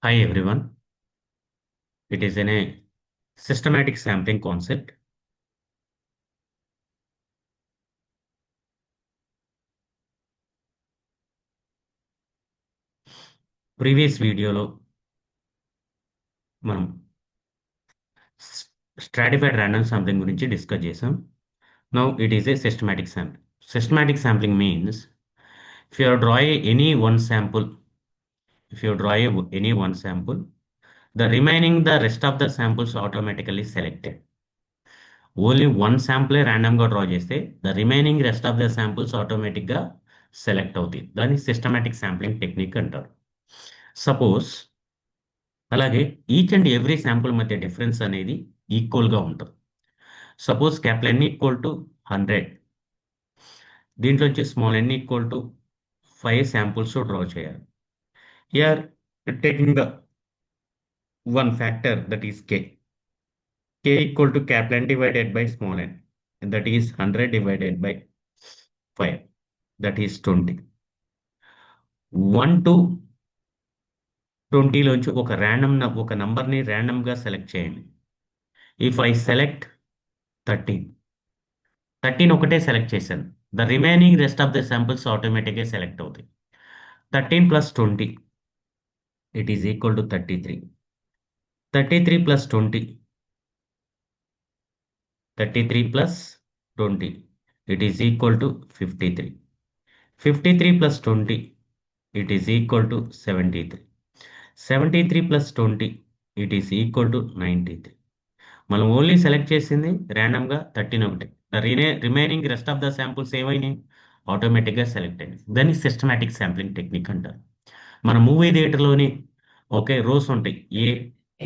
Hi everyone. It is in a systematic sampling concept. Previous వీడియోలో మనం stratified random sampling గురించి discuss చేసాం. Now it is a systematic sampling. Systematic sampling means if you draw any one sample, if you draw any one sample, the rest of the samples automatically selected. Only one శాంపులే ర్యాండమ్గా draw చేస్తే the remaining rest of the samples ఆటోమేటిక్గా select అవుతాయి. దాన్ని systematic sampling technique అంటారు. Suppose అలాగే each and every sample మధ్య difference అనేది ఈక్వల్గా ఉంటుంది. Suppose capital N equal to 100, దీంట్లోంచి small n equal to 5 samples draw చేయాలి. Here taking the one factor that is k equal to capital N divided by small n, and that is 100 divided by 5, that is 20. 1 to 20 లోంచి ఒక నంబర్ని ర్యాండమ్గా select చేయండి. If I select 13 ఒకటే select చేశాను, the remaining rest of the samples ఆటోమేటిక్గా select అవుతాయి. 13 plus 20 it is equal to 33. 33 plus 20, 33 plus 20 it is equal to 53. 53 plus 20 it is equal to 73. 73 plus 20 it is equal to 93. మనం only select చేసింది ర్యాండమ్గా 13 ఒకటి. Remaining rest of the samples ఏమైనాయి ఆటోమేటిక్గా select అయింది. దాన్ని సిస్టమాటిక్ శాంప్లింగ్ టెక్నిక్ అంటారు. మన మూవీ థియేటర్లోని ఒకే రోస్ ఉంటాయి, A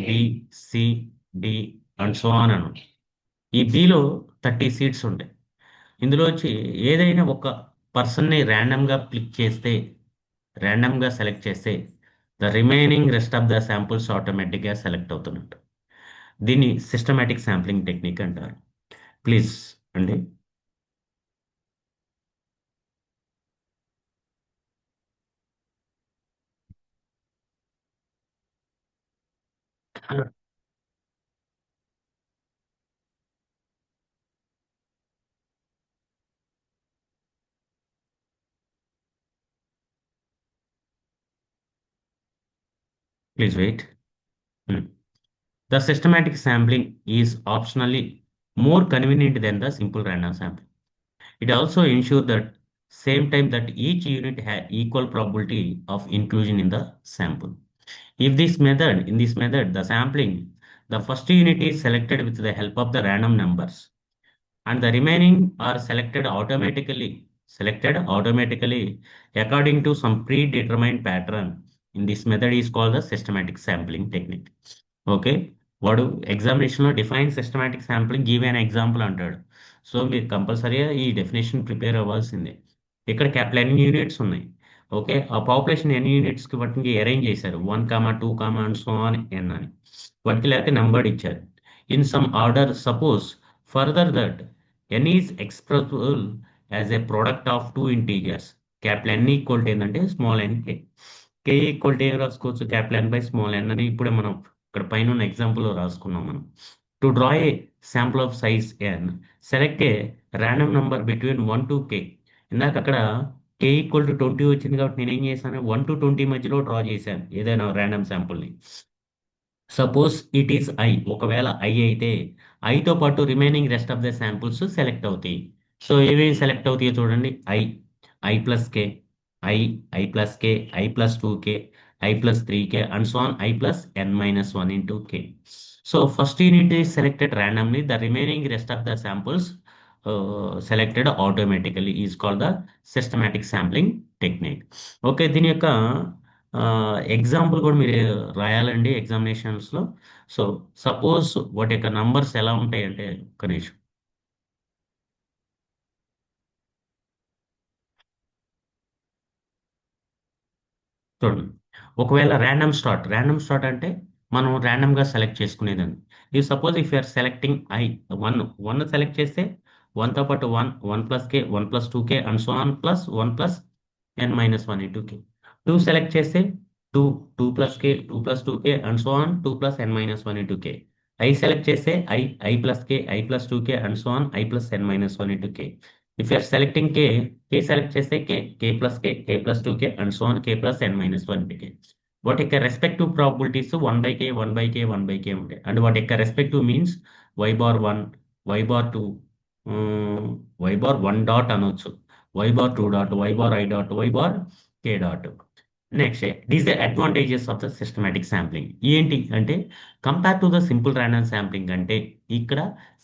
B C D and so on అని. ఈ బిలో 30 సీట్స్ ఉంటాయి. ఇందులో వచ్చి ఏదైనా ఒక పర్సన్ని ర్యాండమ్గా సెలెక్ట్ చేస్తే the remaining rest of the samples ఆటోమేటిక్గా సెలెక్ట్ అవుతున్నట్టు. దీన్ని సిస్టమాటిక్ శాంప్లింగ్ టెక్నిక్ అంటారు. ప్లీజ్ అండి. Please wait. The systematic sampling is optionally more convenient than the simple random sampling. It also ensures that same time that each unit has equal probability of inclusion in the sample. In this method, the first unit is selected with the help of the random numbers, and the remaining are selected automatically according to some predetermined pattern. In this method is called the systematic sampling technique. Okay, వాడు ఎగ్జామినేషన్లో define systematic sampling give an example అంటాడు. So మీరు కంపల్సరీగా ఈ definition prepare అవ్వాల్సిందే. ఇక్కడ capital ఎన్ units ఉన్నాయి. Okay, ఆ పాపులేషన్ ఎన్ యూనిట్స్కి వాటికి అరేంజ్ చేశారు, 1, 2, అండ్ సో ఆన్ ఎన్ అని. వాటికి లేకపోతే నెంబర్ ఇచ్చారు in some order. Suppose further that n is expressible as a product of two integers. Capital N equal to ఏంటంటే small n k equal to ఏం రాసుకోవచ్చు, capital N by small n అని ఇప్పుడే మనం ఇక్కడ పైన ఉన్న ఎగ్జాంపుల్లో రాసుకున్నాం మనం. To draw a sample of size n, select a random number between 1 to k. ఇందాక అక్కడ k ఈక్వల్ టు 20 వచ్చింది కాబట్టి నేను ఏం చేశాను, 1 to 20 మధ్యలో డ్రా చేశాను ఏదైనా ర్యాండమ్ శాంపుల్ని. సపోజ్ ఇట్ ఈస్ ఐ, ఒకవేళ ఐ అయితే ఐతో పాటు remaining rest of the samples select అవుతాయి. సో ఏవేవి సెలెక్ట్ అవుతాయో చూడండి, i plus k, i i plus k, i plus 2k, I plus 3k, and so on, I plus n minus 1 into k. So first unit is selected randomly, the remaining rest of the samples selected automatically is called the systematic sampling technique. Okay, దీని యొక్క example కూడా మీరు రాయాలండి ఎగ్జామినేషన్స్లో. So suppose వాటి యొక్క numbers ఎలా ఉంటాయంటే, ఒక నిమిషం చూడండి. ఒకవేళ ర్యాండమ్ స్టార్ట్ అంటే మనం ర్యాండమ్గా సెలెక్ట్ చేసుకునేదండి. ఈ suppose if you are selecting one select చేస్తే వన్తో పాటు 1 + k, 1 + 2k and so on plus 1 + n - 1 into k. 2 select చేస్తే 2 plus k, 2 plus 2k, and so on, 2 plus n minus 1 into k. I select చేస్తే I plus k, I plus 2k, and so on, I plus n minus 1 into k. If you are selecting k select చేస్తే k plus k plus 2k, and so on, k plus n minus 1 into k. వాటి యొక్క respective probabilities 1 by k, 1 by k, 1 by k ఉంటాయి. And వాటి యొక్క respective means y bar 1, y bar 2, y bar 1 dot అనొచ్చు, y bar 2 dot, y bar I dot, y bar k dot. Next these the advantages of the systematic sampling ఏంటి అంటే, compare to the simple random sampling అంటే, ఇక్కడ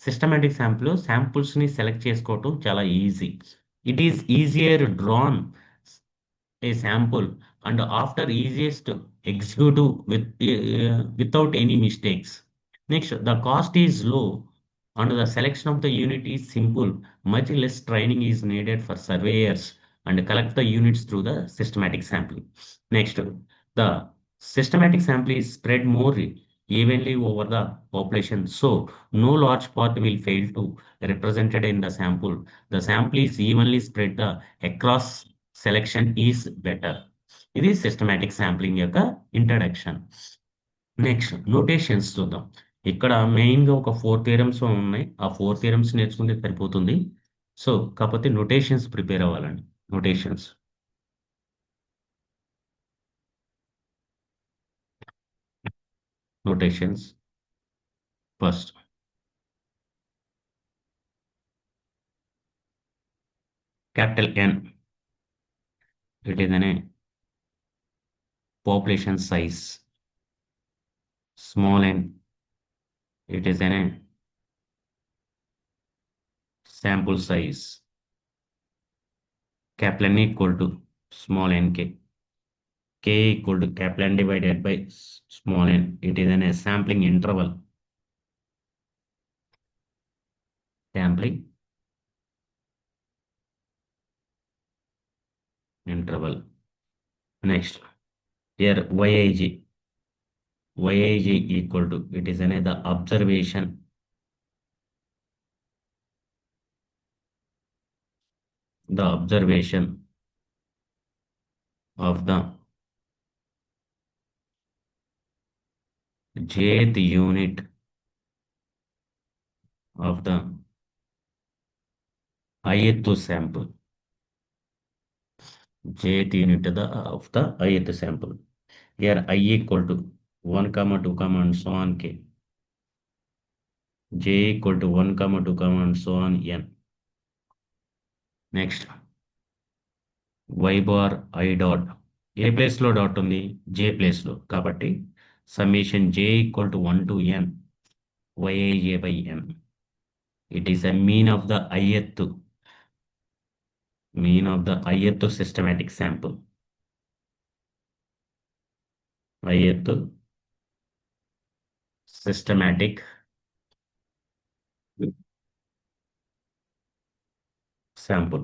systematic శాంపుల్స్ని select చేసుకోవటం చాలా easy. It is easier drawn a sample and after easiest executive without any mistakes. Next, the cost is low and the selection of the unit is simple. Much less training is needed for surveyors and collect the units through the systematic sampling. Next, the systematic sample is spread more evenly over the population, so no large part will fail to represented in the sample. The sample is evenly spread across selection is better. ఇది systematic sampling యొక్క introduction. Next notations చూద్దాం. ఇక్కడ మెయిన్గా ఒక 4 theorems ఉన్నాయి. ఆ 4 theorems నేర్చుకుంటే సరిపోతుంది. సో కాకపోతే నోటేషన్స్ ప్రిపేర్ అవ్వాలండి. Notations notations first capital N, it is అనే population size. Small n, it is an sample size. Capital N equal to small n k. K equal to capital N divided by small n. It is a sampling interval. Sampling interval. Next, here YIG. YIG equal to, it is the observation. The observation of the jth unit of the ith sample. Jth unit of the ith sample. Here I equal to 1, 2, and so on k. J equal to 1, 2, and so on n. Next, y bar I dot. ఏ ప్లేస్లో dot ఉంది? జే ప్లేస్లో. కాబట్టి summation j equal to 1 to n yij by n. It is a mean of the ith systematic sample. Ith systematic sample.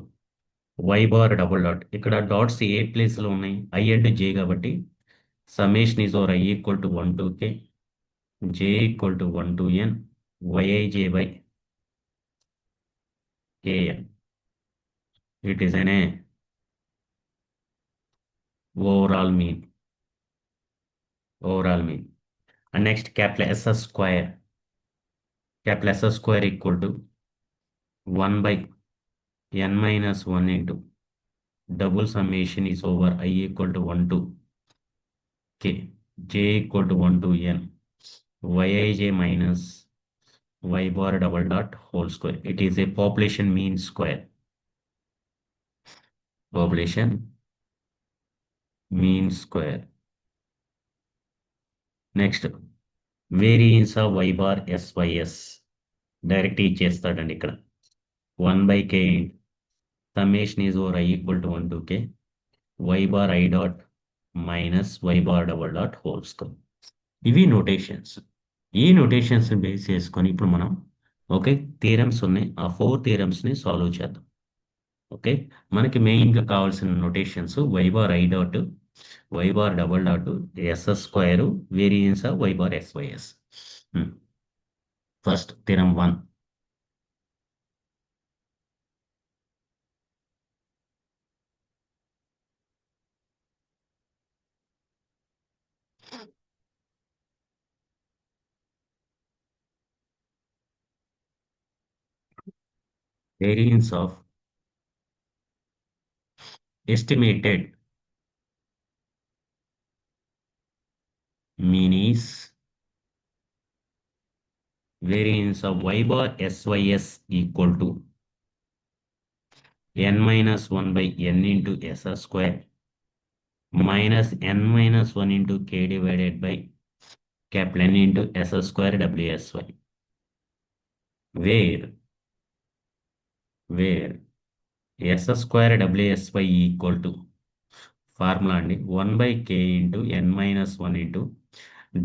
y bar double dot. ఇక్కడ dots ఏ ప్లేస్లో ఉన్నాయి? I and j కాబట్టి summation is or I equal to 1 to k, j equal to 1 to n, yij by kn. It is an overall mean. And next, capital S square. Capital S square equal to 1 by n minus 1 into double summation is over I equal to 1 to k, j equal to 1 to n, yij minus y bar double dot whole square. It is a population mean square. Population mean square. Next, variance of y bar SYS direct ఇచ్చేస్తాడండి ఇక్కడ. 1 by k summation is over I equal to 1 to k, y bar I dot minus y bar double dot whole square. ఇవి notations. ఈ notations base చేసుకొని ఇప్పుడు మనం okay theorems ఉన్నాయి, ఆ 4 థియరమ్స్ని solve చేద్దాం. ఓకే, మనకి మెయిన్గా కావాల్సిన notations y bar I dot, y bar double dot, s square, variance of y bar SYS. First, theorem 1. variance of estimated mean is variance of y bar sys equal to n minus 1 by n into s square minus n minus 1 into k divided by capital N into s square wsy, where where s square wsy equal to formula అండి 1 by k into n minus 1 into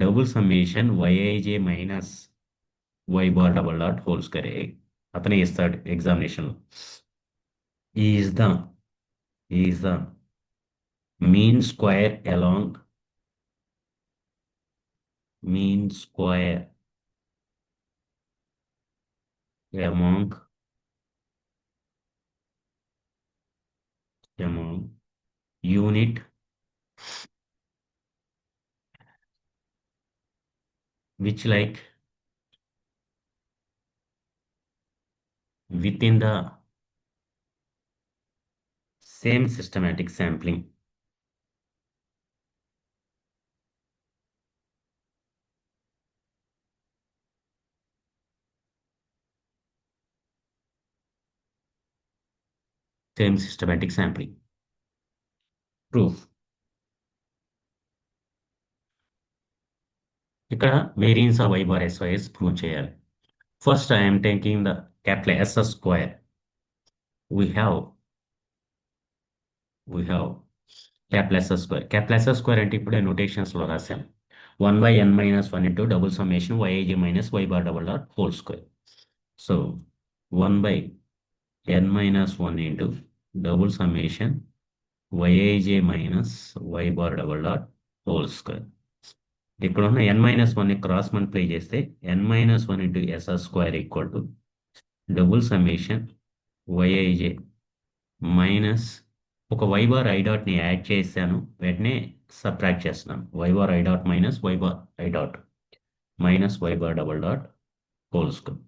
double summation yij minus y bar double dot whole square అతనే ఇస్తాడు examination. Is the is the mean square along mean square among among unit which like within the same systematic sampling. Same systematic sampling. Proof. ఇక్కడ variance of y bar sys prove చేయాలి. First I'm taking the capital s square. we have we have capital s square. Capital s square అంటే ఇప్పుడే notations లో రాసాం. 1 by n minus 1 into double summation yij minus y bar double dot whole square. So 1 by n minus 1 into double summation yij minus y bar double dot whole square. ఇక్కడ ఉన్న n minus 1 ని cross multiply చేస్తే n minus 1 into s square equal to double summation yij minus ఒక y bar I dot ని add చేశాను, వెంటనే subtract చేస్తున్నాను. y bar I dot minus y bar I dot minus y bar double dot whole square.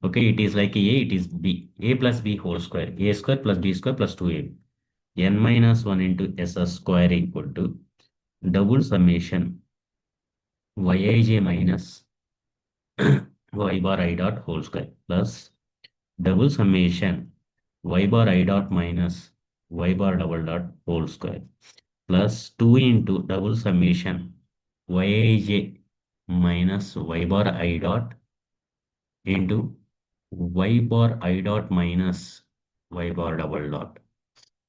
Okay, it is like a, it is b, a plus b whole square, a square plus b square plus 2ab, n minus 1 into s square equal to double summation yij minus y bar I dot whole square plus double summation y bar I dot minus y bar double dot whole square plus 2 into double summation yij minus y bar I dot into y bar I dot minus y bar double dot.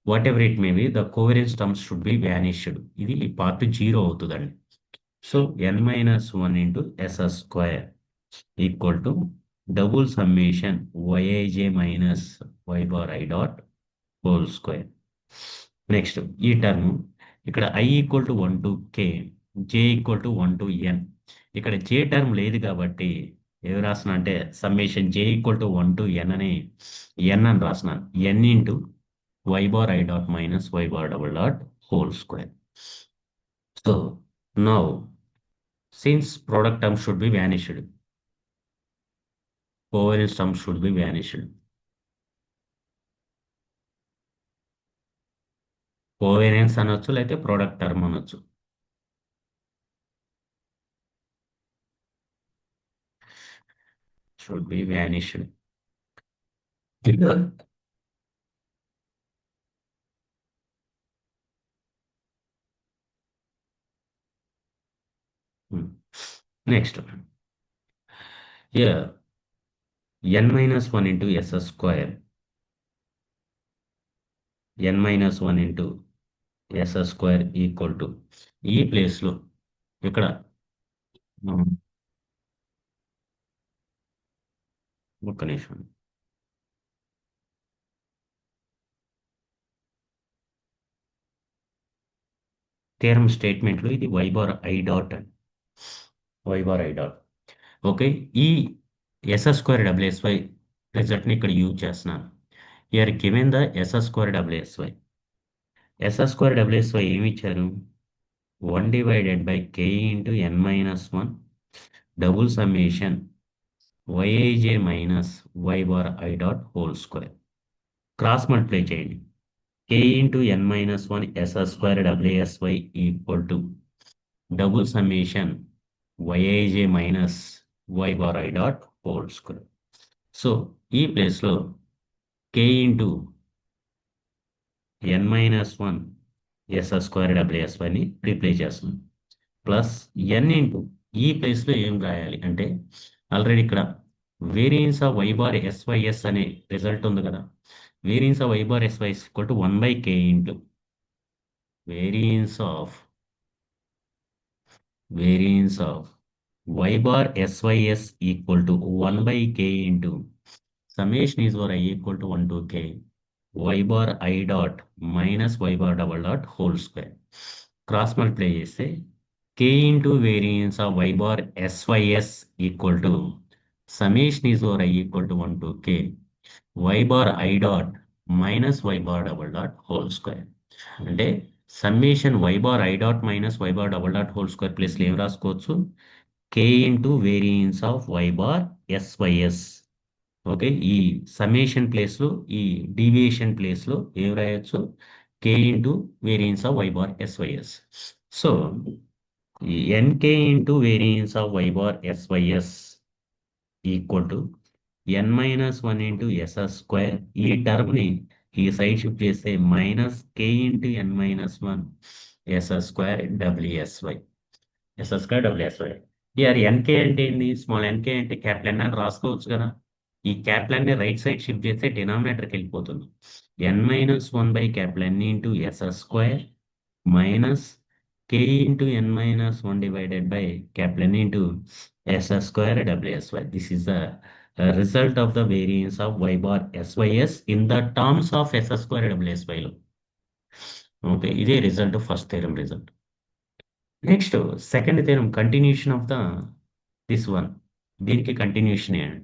Whatever it may be, the covariance terms should be vanished. ఇది part 0 అవుతుందండి. So n minus 1 into s square equal to double summation yij minus y bar I dot whole square. Next ఈ term ఇక్కడ i equal to 1 to k, j equal to 1 to n. ఇక్కడ j term లేదు కాబట్టి ఏమి రాసిన అంటే summation j equal to 1 to n అని n అని రాసినాను. n into y bar I dot minus y bar double dot whole square. So now since product term should be vanished, covariance term should be vanished. Covariance అనొచ్చు, లేకపోతే product term అనొచ్చు. Should be vanished. Next here n minus 1 into s square, n minus 1 into s square equal to ఈ place లో ఇక్కడ ఒక్క నిమిషం. Theorem స్టేట్మెంట్లో ఇది y bar I dot అని, y bar I dot. Okay, ఈ s స్క్వేర్ wsy రిజల్ట్ని ఇక్కడ యూజ్ చేస్తున్నాను. You are given the s square wsy. s square wsy ఏమి ఇచ్చారు? 1 divided by k into n minus 1 double summation yij minus y bar I dot whole square. Cross multiply చేయండి. k into N minus one SR square WSY equal to double summation yij minus y bar I dot whole square. So ఈ ప్లేస్లో k into ఎన్ minus one SR square డబ్ల్యూఎస్వైని replace చేస్తున్నాం. Plus n into ఈ ప్లేస్లో ఏం రాయాలి అంటే already ఇక్కడ variance of y bar SYS అనే రిజల్ట్ ఉంది కదా. Variance of y bar SYS equal to 1/k into variance of y bar sys equal to 1/k into summation is for I equal to 1 to k y bar I dot minus y bar double dot whole square. Cross multiply చేస్తే k into variance of y bar sys equal to summation is for I equal to 1 to k y bar I dot minus y bar double dot whole square. అంటే summation y bar I dot minus y bar double dot whole square ప్లేస్లో ఏం రాసుకోవచ్చు? k into variance of y bar SYS. Okay, ఈ summation ప్లేస్లో ఈ deviation ప్లేస్లో ఏం రాయొచ్చు? k into variance of y bar SYS. So nk into variance of y bar SYS equal to n minus one into SR square. ఈ టర్మ్ని ఈ side shift చేస్తే minus k into N minus one SR square WSY. SR square WSY. Here NK అంటే ఏంది? Small NK అంటే capital N అని రాసుకోవచ్చు కదా. ఈ క్యాపిటల్ ఎన్ని రైట్ సైడ్ షిఫ్ట్ చేస్తే డినామినేటర్కి వెళ్ళిపోతుంది. N minus one by capital N into SR square minus k into n minus 1 divided by capital N into SR square WSY. This is the result of the variance of y bar SYS in the terms of SR square WSY. Okay, this is result of first theorem result. Next, second theorem continuation of the this one. దీనికి continuation ఏంటి?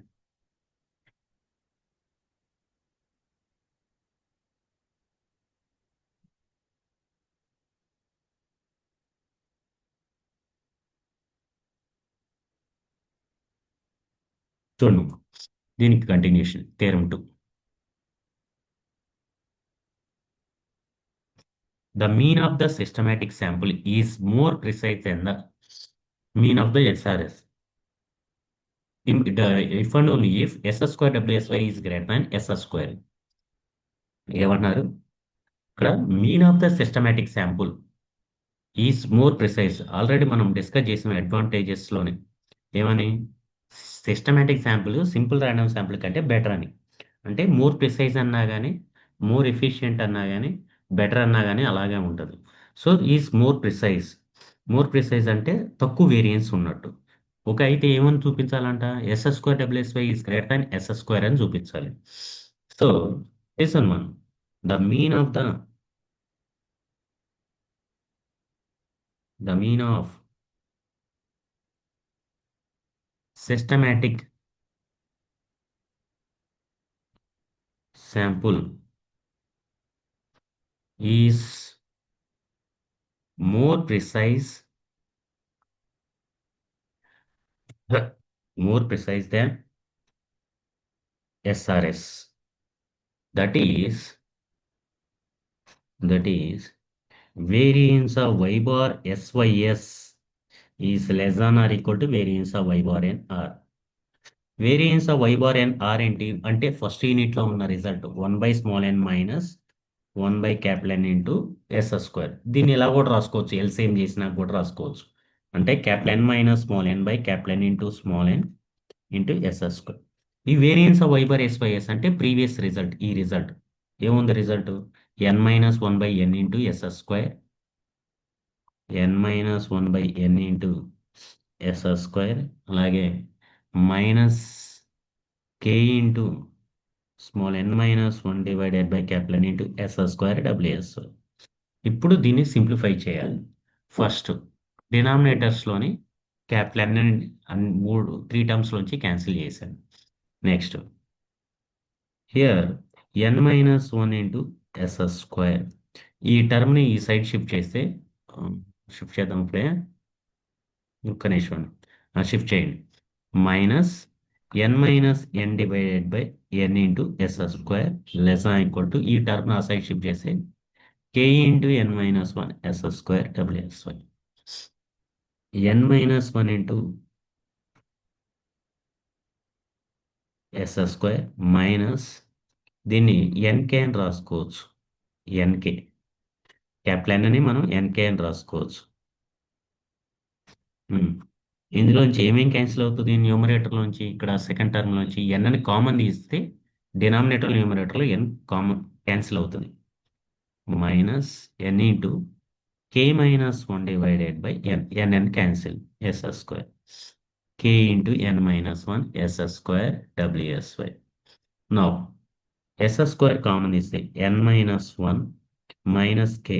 చూడండి, దీనికి continuation theorem 2. The mean of the systematic sample is more precise than the mean of the SRS. If and only if SS square WSY is greater than SS square. ఏమన్నారు ఇక్కడ? Mean of the systematic sample is more precise. Already మనం discuss చేసిన అడ్వాంటేజెస్లోనే ఏమని? Systematic sample simple random sample కంటే better అని. అంటే more precise అన్నా కానీ, మోర్ ఎఫిషియంట్ అన్నా కానీ, బెటర్ అన్నా కానీ అలాగే ఉంటుంది. So is more precise. More precise అంటే తక్కువ వేరియన్స్ ఉన్నట్టు. ఒక అయితే ఏమని చూపించాలంట? SS square WSY is greater than SS square అని చూపించాలి. So listen one, the mean of the mean of systematic sample is more precise than SRS. That is variance of y bar SYS is less than or equal to variance of y bar n R. Variance of y bar n r ఏంటి అంటే first యూనిట్లో ఉన్న result 1/n minus 1/N into SS square. దీన్ని ఇలా కూడా రాసుకోవచ్చు, LCM చేసినా కూడా రాసుకోవచ్చు. అంటే N minus n by N into n into SS square. ఈ variance of y bar SYS అంటే ప్రీవియస్ రిజల్ట్. ఈ రిజల్ట్ ఏముంది? Result n minus 1/n into SS square, n minus 1/n into SS square, అలాగే minus k into n minus 1 divided by N into SR square WS. ఇప్పుడు దీన్ని simplify చేయాలి. First డినామినేటర్స్లోని N మూడు 3 టర్మ్స్లోంచి cancel చేశాను. Next here n minus 1 into SR square. ఈ టర్మ్ని ఈ సైడ్ షిఫ్ట్ చేస్తే, షిఫ్ట్ చేద్దాం ఇప్పుడే, ఒక్క నిమిషం షిఫ్ట్ చేయండి. Minus n minus n divided by n into S square less equal to ఈ టర్మ్ ఆ సైడ్ షిఫ్ట్ చేస్తే k ఇంటూ ఎన్ minus one S square WSY n minus one into S square minus దీన్ని NK అని రాసుకోవచ్చు. NK capital N అని మనం NK అని రాసుకోవచ్చు. ఇందులోంచి ఏమేం క్యాన్సిల్ అవుతుంది న్యూమరేటర్లోంచి ఇక్కడ సెకండ్ టర్మ్లోంచి ఎన్ అని కామన్ తీస్తే డినామినేటర్ న్యూమరేటర్లో ఎన్ కామన్ క్యాన్సిల్ అవుతుంది. Minus N into k minus 1 divided by n cancel s square k into n minus 1 s square wsy. Now s square common is the n minus 1 minus k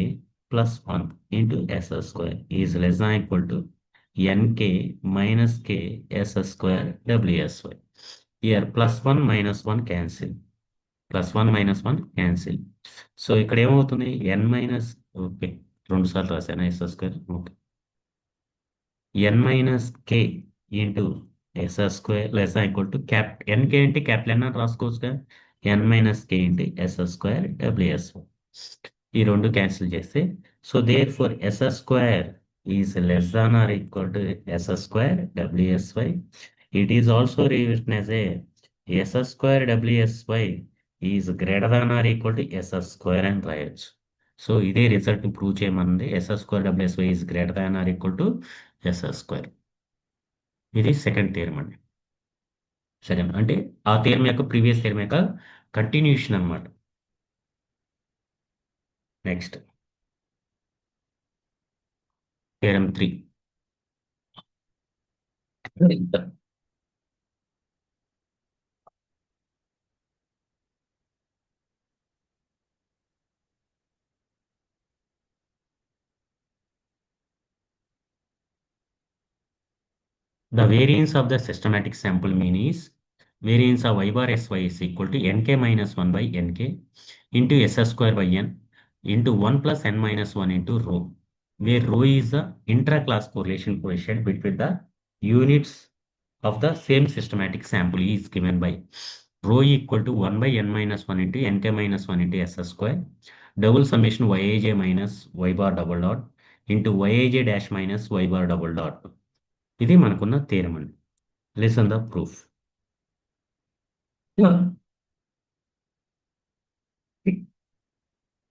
plus 1 into s square is less than equal to nk minus k s square wsy. Here plus 1 minus 1 cancel. Plus 1 minus 1 cancel. So ఇక్కడ ఏమవుతుంది n minus okay 2 సార్లు రాశాను S square okay n minus k into S square less equal to cap NK అంటే capital N అని రాసుకోవచ్చుగా n minus k into S square WS ఈ రెండు cancel చేస్తే so therefore S square is less than or equal to S square WSY it is also revision as a S square WSY is greater than or equal to S square అని రాయొచ్చు. So ఇదే result prove చేయమన్నది S square WSY is greater than or equal to S square. ఇది second theorem అండి. Second అంటే ఆ theorem యొక్క previous theorem యొక్క కంటిన్యూషన్ అన్నమాట. Next theorem 3. The variance of the systematic sample mean is variance of y bar sy is equal to nk minus 1 by nk into s square by n into 1 plus n minus 1 into rho, where rho is the intra-class correlation coefficient between the units of the same systematic sample is given by rho equal to 1 by n minus 1 into nk minus 1 into s square double summation yij minus y bar double dot into yij dash minus y bar double dot. ఇది మనకున్న theorem అండి. Listen the proof.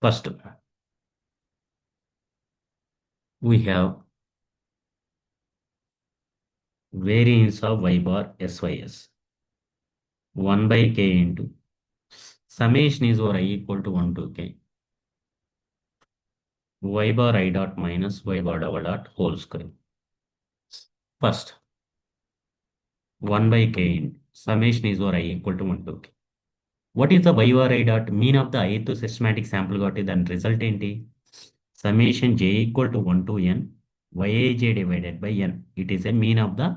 First we have variance of y bar sys 1 by k into summation is over I equal to 1 to k y bar I dot minus y bar double dot whole square. First 1 by k into summation is over I equal to 1 to k. What is the y bar I dot mean of the ith systematic sample got then result ఏంటి summation j equal to 1 to n yij divided by n. It is a mean of the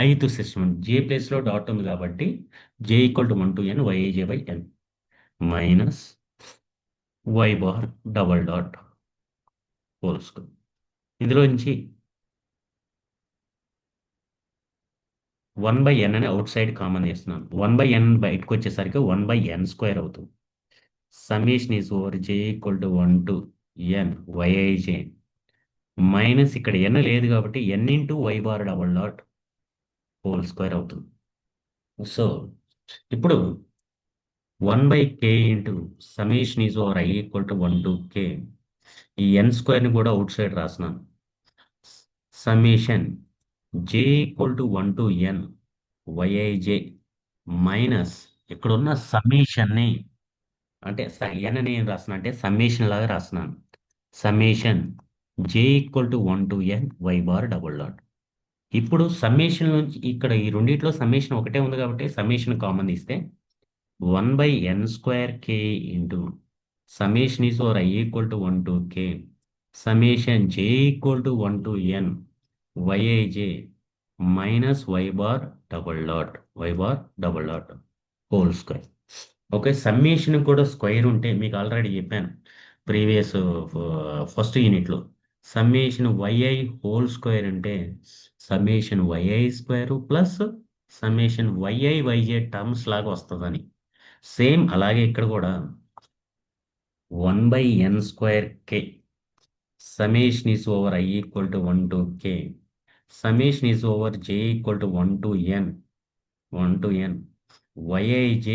ith system. j place లో dot ఉంది కాబట్టి j equal to 1 to n yij by n minus y bar double dot whole square. ఇందులో నుంచి 1 by n అని out side common చేస్తున్నాను. 1 by n బయటకు వచ్చేసరికి 1 by n square అవుతుంది. Summation is over j equal to 1 to n yij minus ఇక్కడ n లేదు కాబట్టి n into y bar double dot whole square అవుతుంది. సో ఇప్పుడు 1 by k into summation is over I equal to 1 to k ఈ n స్క్వేర్ని కూడా out side రాస్తున్నాను. Summation j equal to 1 to n yij minus ఇక్కడ ఉన్న సమ్మేషన్ని అంటే n అని ఏం రాస్తున్నా అంటే సమ్మేషన్ లాగా రాస్తున్నాను. Summation j equal to 1 to n y bar double dot. ఇప్పుడు సమ్మేషన్ నుంచి ఇక్కడ ఈ రెండిట్లో సమ్మేషన్ ఒకటే ఉంది కాబట్టి సమ్మేషన్ కామన్ ఇస్తే 1 by n square k into summation is over I equal to 1 to k summation j equal to 1 to n yij minus y bar double dot whole square. Okay summation కూడా square ఉంటే మీకు already చెప్పాను previous first యూనిట్లో summation yi whole square అంటే summation yi square plus summation yi yj terms లాగా వస్తుందని. Same అలాగే ఇక్కడ కూడా 1/n² k summation is over I equal to 1 to k. Summation is over j equal to 1 to n. 1 to n. Yij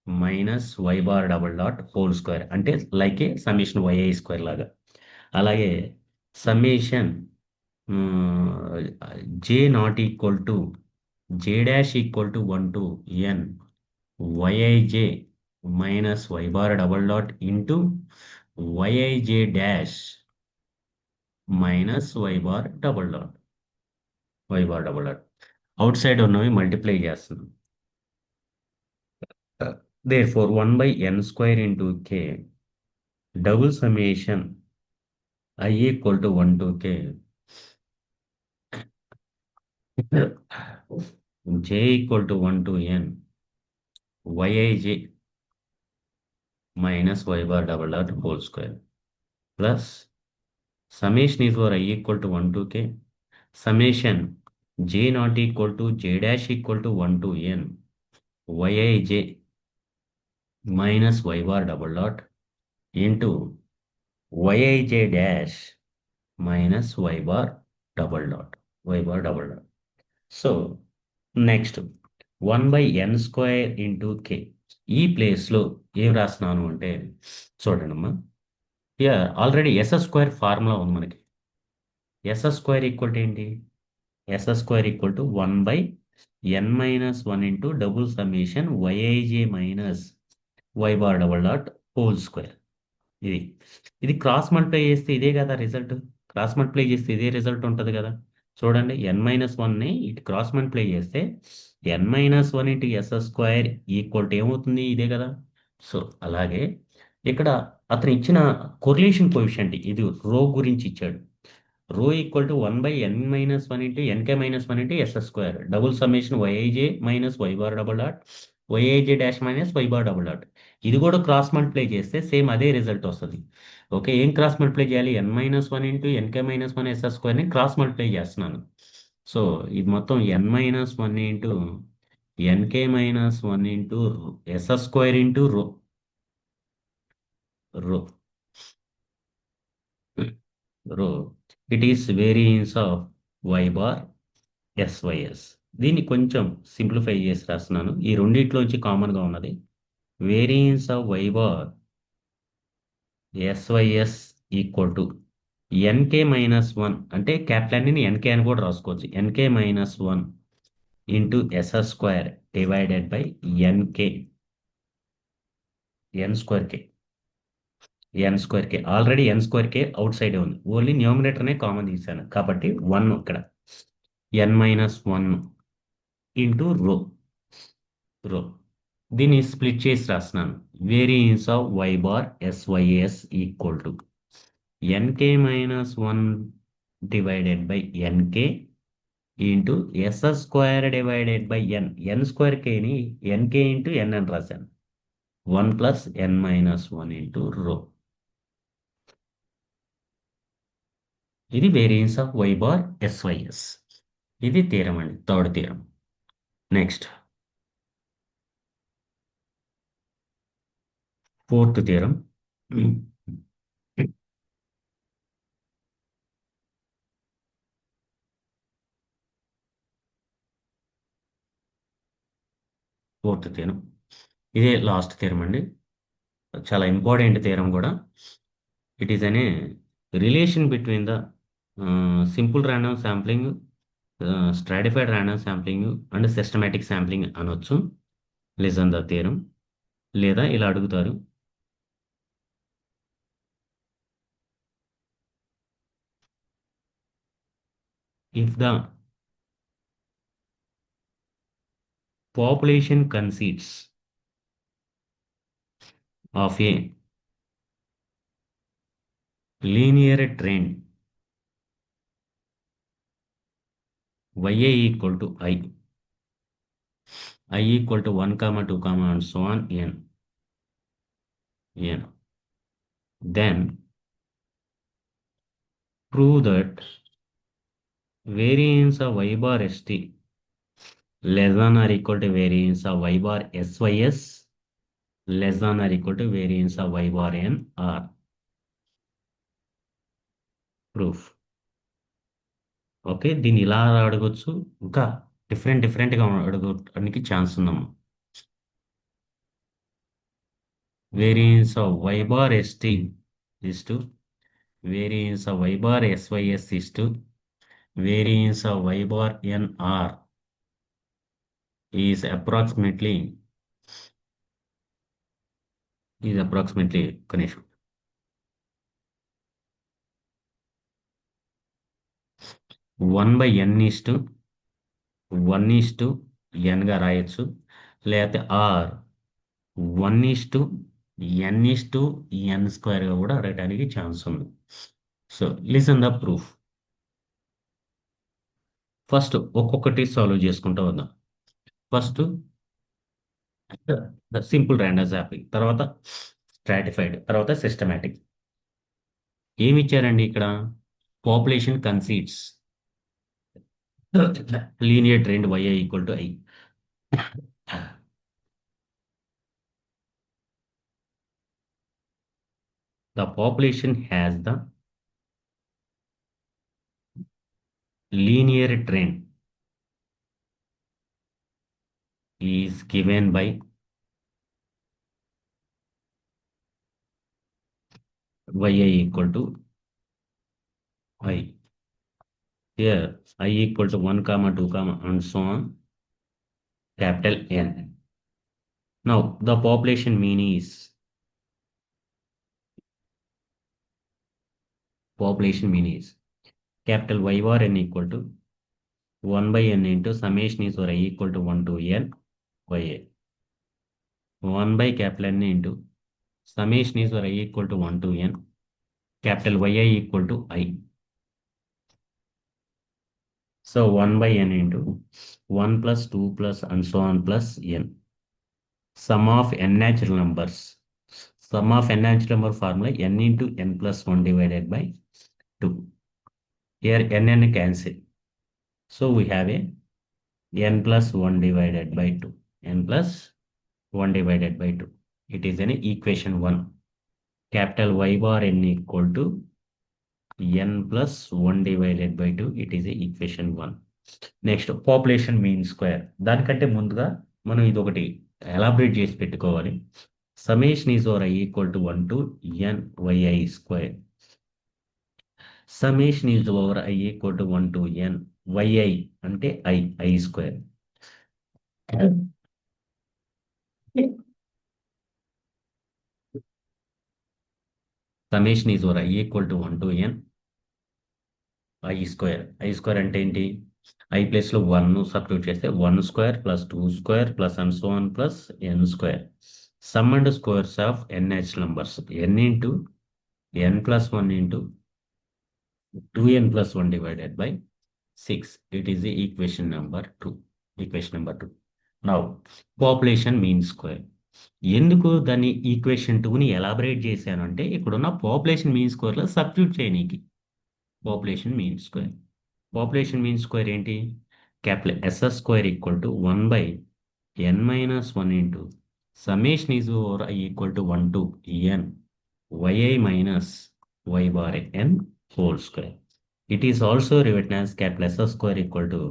minus y bar double dot whole square. అంటే like ఏ summation yi square లాగా. అలాగే summation j not equal to j dash equal to 1 to n yij minus y bar double dot into yij dash minus why bar double dot. Y bar double dot outside ఉన్నవి multiply చేస్తున్నాం. Therefore 1/n² into K double summation I equal to 1 to k j equal to 1 to n yij minus why bar double dot whole square plus summation is for I equal to 1 to k summation j not equal to j dash equal to 1 to n yij minus y bar double dot into yij dash minus y bar double dot. Y bar double dot. So next 1/n² into k ఈ ప్లేస్లో ఏం రాస్తున్నాను అంటే చూడండి అమ్మా. Already s² formula ఉంది మనకి. s² equal to ఏంటి? s² equal to 1/n-1 into double summation yij minus why bar double dot whole square. ఇది ఇది క్రాస్ మల్టిప్లై చేస్తే ఇదే కదా రిజల్ట్. క్రాస్ మల్టిప్లై చేస్తే ఇదే రిజల్ట్ ఉంటుంది కదా. చూడండి n-1ని ఇటు క్రాస్ మల్టిప్లై చేస్తే n-1 into s² equal to ఏమవుతుంది? ఇదే కదా. సో అలాగే ఇక్కడ అతను ఇచ్చిన కొరిలేషన్ కోఎఫిషియంట్ ఇది రో గురించి ఇచ్చాడు. Rho equal to 1/n-1 into nk-1 into s² double summation yij minus why bar double dot yij dash minus why bar double dot. ఇది కూడా క్రాస్ మల్టిప్లై చేస్తే సేమ్ అదే రిజల్ట్ వస్తుంది. ఓకే, ఏం క్రాస్ మల్టిప్లై చేయాలి? n-1 ఇంటూ nk-1 s²ని cross multiply చేస్తున్నాను. So ఇది మొత్తం n-1 into nk-1 into s² into రో రో రో it is variance of y bar sys. దీన్ని కొంచెం సింప్లిఫై చేసి రాస్తున్నాను. ఈ రెండిట్లోంచి కామన్గా ఉన్నది variance of y bar sys equal to nk-1 అంటే క్యాపిటల్ ని nk అని కూడా రాసుకోవచ్చు. nk-1 into s² divided by nk n²k already n²k out సైడే ఉంది. ఓన్లీ న్యూమినేటర్నే కామన్ తీసాను కాబట్టి 1 ఇక్కడ n-1 ఇంటూ రో దీన్ని స్ప్లిట్ చేసి రాస్తున్నాను. Variance of y bar sys equal to nk-1 divided by nk into s² divided by n²kని nk ఇంటూ n అని రాశాను. 1 ప్లస్ n-1 ఇంటూ రో. ఇది variance of y bar sys. ఇది థీరం అండి, third theorem. Next fourth theorem. Fourth theorem ఇదే last theorem అండి. చాలా important theorem కూడా. ఇట్ ఈస్ అనే relation between the simple random sampling, stratified random sampling and systematic sampling అనొచ్చు. Listen the theorem. లేదా ఇలా అడుగుతారు, if the population consists of a linear trend yi equal to I equal to 1, 2, and so on n, then prove that variance of y bar st less than or equal to variance of y bar sys less than or equal to variance of y bar n r. Proof. Okay, దీన్ని ఇలా అడగొచ్చు, ఇంకా డిఫరెంట్గా అడగడానికి chance ఉందమ్మా. Variance of y bar st is to variance of y bar sys is to variance of y bar nr is approximately connection 1 by n is to 1 is to n గా రాయొచ్చు, లేకపోతే R 1 is to n is to n square గా కూడా రాయడానికి chance ఉంది. So listen the proof. First ఒక్కొక్కటి solve చేసుకుంటూ వద్దాం. ఫస్ట్ సింపుల్ ర్యాండమ్ శాంప్లింగ్, తర్వాత స్ట్రాటిఫైడ్, తర్వాత సిస్టమాటిక్. ఏమి ఇచ్చారండి ఇక్కడ? Population considers linear trend yi equal to I. The population has the linear trend is given by yi equal to I. Here I equal to 1 comma 2 comma and so on, capital N. Now the population mean is capital Y bar n equal to 1 by n into summation is or I equal to 1 to n ya. 1 by capital N into summation is or I equal to 1 to n capital yi equal to I. So 1 by n into 1 plus 2 plus and so on plus n. Sum of n natural numbers. Sum of n natural number formula n into n plus 1 divided by 2. Here n cancel. So we have a n plus 1 divided by 2. n plus 1 divided by 2. It is an equation 1. Capital Y bar n equal to n plus 1 divided by 2. It is a equation 1. Next population mean square. దానికంటే ముందుగా మనం ఇది ఒకటి elaborate చేసి పెట్టుకోవాలి. Summation is over I equal to 1 to n yi square. Summation is over I equal to 1 to n yi అంటే I square. Summation is over I equal to 1 to n I square అంటే ఏంటి? I place లో 1 substitute చేస్తే 1 square plus 2 square plus and so on plus n square. Sum and squares of n natural numbers n into n plus 1 into 2n plus 1 divided by 6. It is the equation number 2. Now population mean square. ఎందుకు దాన్ని equation 2ని elaborate చేశాను అంటే ఇక్కడున్న population mean స్క్వేర్లో substitute చేయనీకి. Population mean square ఏంటి? Capital SS square equal to 1 by n minus 1 into summation is over I equal to 1 to n yi minus y bar n whole square. It is also written as capital SS square equal to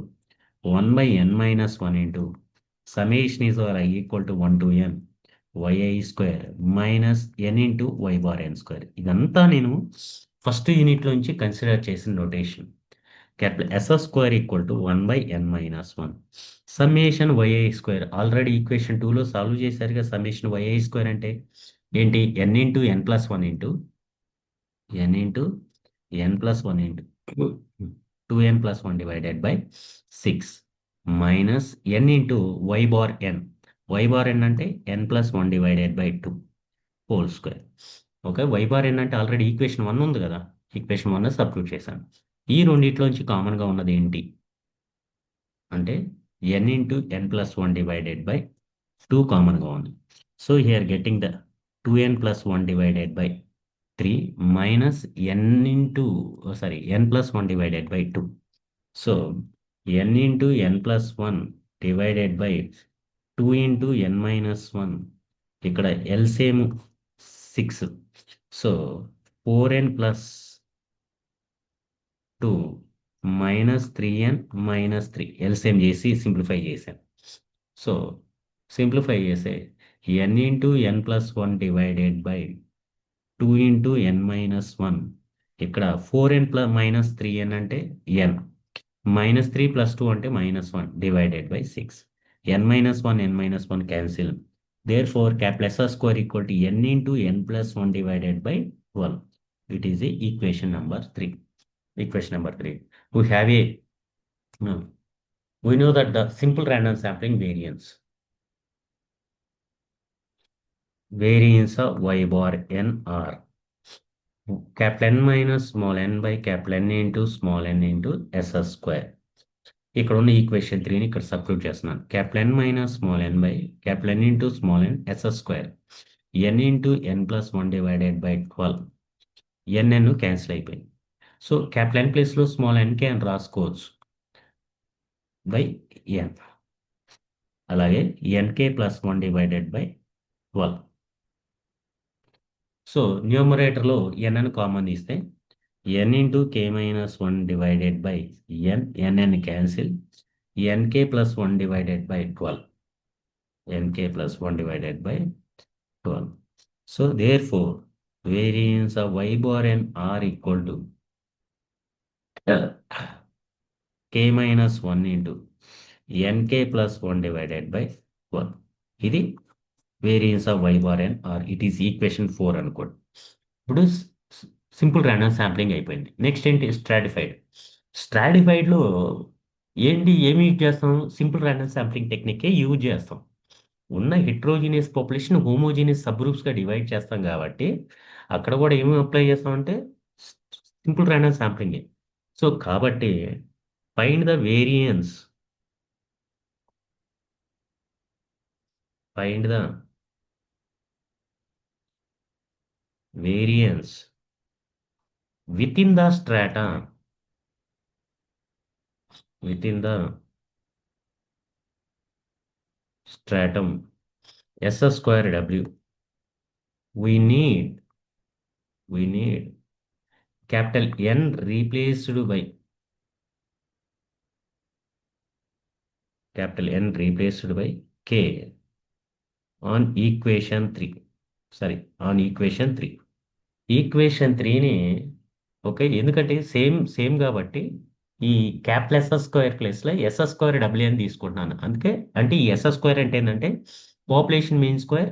1 by n minus 1 into summation is over I equal to 1 to n yi square minus n into y bar n square. ఇదంతా నేను first యూనిట్లో నుంచి consider చేసిన notation. capital SS square equal to 1 by n minus 1. Summation yi square already equation 2లో solve చేశారుగా. Summation yi square అంటే ఏంటి? n into n plus 1 into n into n plus 1 into 2n plus 1 divided by 6 minus n into y bar n. y bar n అంటే n plus 1 divided by 2 whole square. Okay, y bar n అంటే already equation 1 ఉంది కదా, equation 1 substitute చేశాను. ఈ రెండిట్లోంచి కామన్గా ఉన్నది ఏంటి అంటే n into n plus 1 divided by 2 కామన్గా ఉంది. So here getting the 2n plus 1 divided by 3 minus n plus 1 divided by 2. So n into n plus 1 divided by 2 into N minus 1. ఇక్కడ LCM 6. So 4n plus 2 minus 3n minus 3 LCM చేసి simplify చేశాను. So simplify చేస్తే n into N plus 1 divided by 2 into N minus 1. ఇక్కడ 4n plus minus 3n అంటే n, minus 3 plus 2 అంటే minus 1 divided by 6. n-1 cancel. Therefore capital S square equal to N into N plus 1 divided by 12. It is the equation number 3. Equation number 3. We have a, we know that the simple random sampling variance of y bar n r capital N minus small n by capital N into small n into s square. ఇక్కడ ఉన్న equation 3ని ఇక్కడ substitute చేస్తున్నాను. Capital N minus small N by capital N into small N S square N into N plus 1 divided by 12. N cancel అయిపోయింది. So capital N ప్లేస్లో small N K అని రాసుకోవచ్చు by N. అలాగే N K plus 1 divided by 12. So న్యూమరేటర్లో N common ఇస్తే n into k minus 1 divided by n cancel, nk plus 1 divided by 12, nk plus 1 divided by 12. So therefore variance of y bar and r equal to k minus 1 into nk plus 1 divided by 12. ఇది variance of y bar and r. It is equation 4 అనుకోండి. ఇప్పుడు simple random sampling అయిపోయింది. Next ఏంటి? స్ట్రాటిఫైడ్లో ఏమి use చేస్తాం? Simple random sampling టెక్నికే use చేస్తాం. ఉన్న హెట్రోజీనియస్ పాపులేషన్ హోమోజీనియస్ సబ్ గ్రూప్స్గా డివైడ్ చేస్తాం కాబట్టి అక్కడ కూడా ఏమి అప్లై చేస్తామంటే సింపుల్ ర్యాండమ్ శాంప్లింగే. సో కాబట్టి find the variance, within the stratum S square W. We need capital N replaced by capital N replaced by K on equation 3. Sorry, on equation 3. Equation 3ని okay, ఎందుకంటే same కాబట్టి ఈ capital S square ప్లేస్లో s square డబ్ల్యూ అని తీసుకుంటున్నాను. అందుకే అంటే ఈ ఎస్ స్క్వేర్ అంటే ఏంటంటే పాపులేషన్ మీన్ స్క్వేర్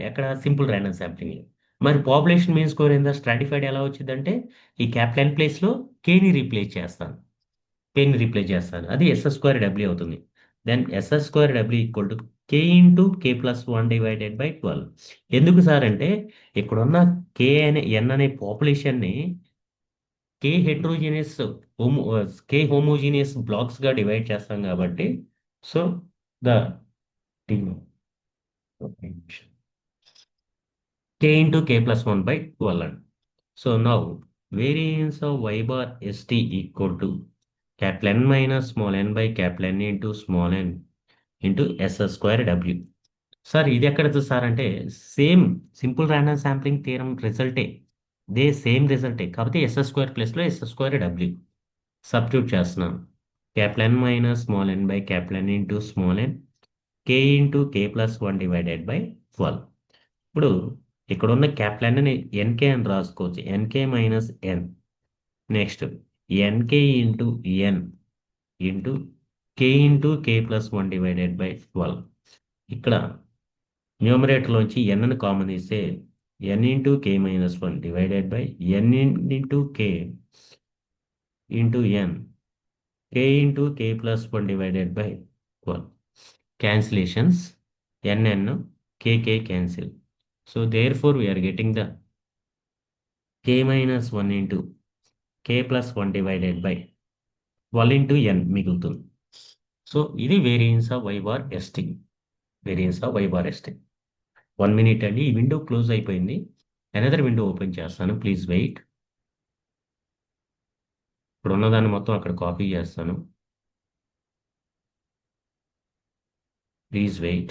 ఎక్కడ సింపుల్ ర్యాండమ్ శాంప్లింగ్. మరి పాపులేషన్ మీన్ స్క్వేర్ ఏందా స్ట్రాటిఫైడ్ ఎలా వచ్చిందంటే ఈ క్యాపిటల్ ఎన్ ప్లేస్లో కేని రీప్లేస్ చేస్తాను. అది ఎస్ స్క్వేర్ డబ్ల్యూ అవుతుంది. Then S square W equal to k into K plus 1 divided by 12. ఎందుకు సార్ అంటే ఇక్కడున్న కే అనే ఎన్ అనే పాపులేషన్ని కే హోమోజీనియస్ బ్లాక్స్గా డివైడ్ చేస్తాం కాబట్టి so the k into K plus 1 by 12 అండి. So now variance of y bar st equal to capital N minus small n by capital N into small n into s square w. Sir ఇది ఎక్కడ sir అంటే same simple random sampling theorem రిజల్టే, same రిజల్టే, కాకపోతే s square ప్లేస్లో s square డబ్ల్యూ substitute చేస్తున్నాను. Capital N minus small N by capital N into small n k into K plus 1 divided by 12. ఇప్పుడు ఇక్కడ ఉన్న క్యాపిటల్ ఎన్ ఎన్కే అని రాసుకోవచ్చు, n k minus n. Next n k into n into k into K plus 1 divided by 12. ఇక్కడ న్యూమరేటర్లోంచి ఎన్ని common ఇస్తే n into k minus 1 divided by n into k into n k into K plus 1 divided by 12. Cancellations n k cancel. So therefore we are getting the k minus 1 into K plus 1 divided by 12 into n మిగులుతుంది. So ఇది variance of y bar st. 1 minute అండి. ఈ window close అయిపోయింది. Another window open చేస్తాను, please wait. ఇప్పుడు ఉన్నదాన్ని మొత్తం అక్కడ కాపీ చేస్తాను. Please wait.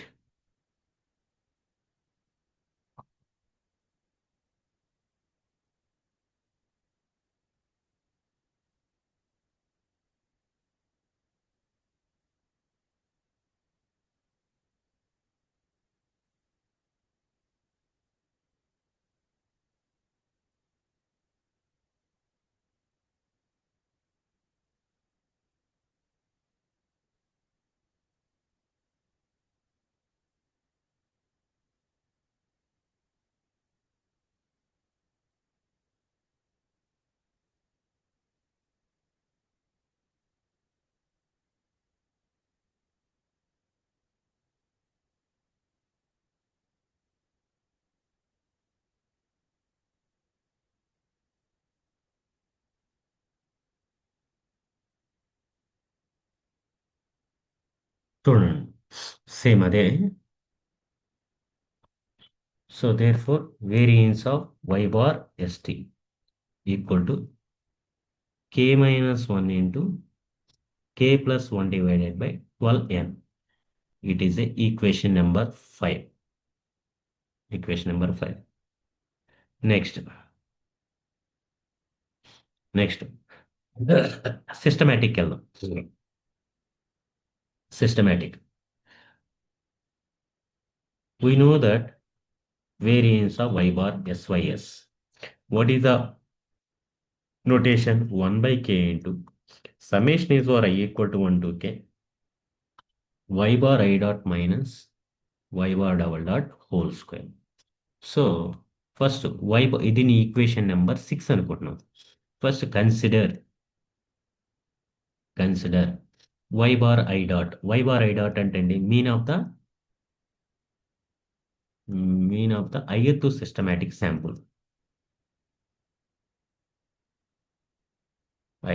చూడండి సేమ్ అదే. So therefore, variance of y bar st equal to k minus 1 into k plus 1 divided by 12n. It is a equation number 5. Equation number 5. Next. Next. Systematic వెళ్దాం. Systematic. We know that variance of y bar sys. What is the notation? 1 by k into summation is for I equal to 1 to k y bar I dot minus y bar double dot whole square. So first ఇది నీ equation number 6 అనుకుంటున్నాం. First consider y bar i dot అంటే అండి mean of the ith systematic sample.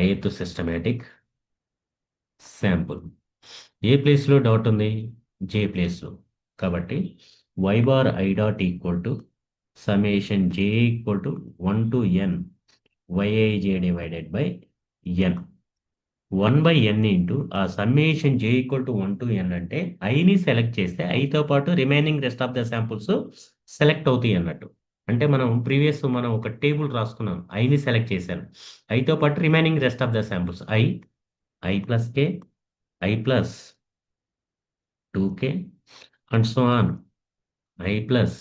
ith systematic sample ఏ ప్లేస్లో doubt ఉంది? జే ప్లేస్లో. కాబట్టి y bar i dot equal to summation j equal to 1 to n yij డివైడెడ్ by n. 1 by n into ఆ summation j equal to 1 to n అంటే ఐని select చేస్తే ఐతో పాటు remaining rest of the samples select అవుతాయి అన్నట్టు. అంటే మనం ఒక టేబుల్ రాసుకున్నాం, ఐని సెలెక్ట్ చేశాను, ఐతో పాటు remaining rest of the samples i plus k, i plus 2k and so on i plus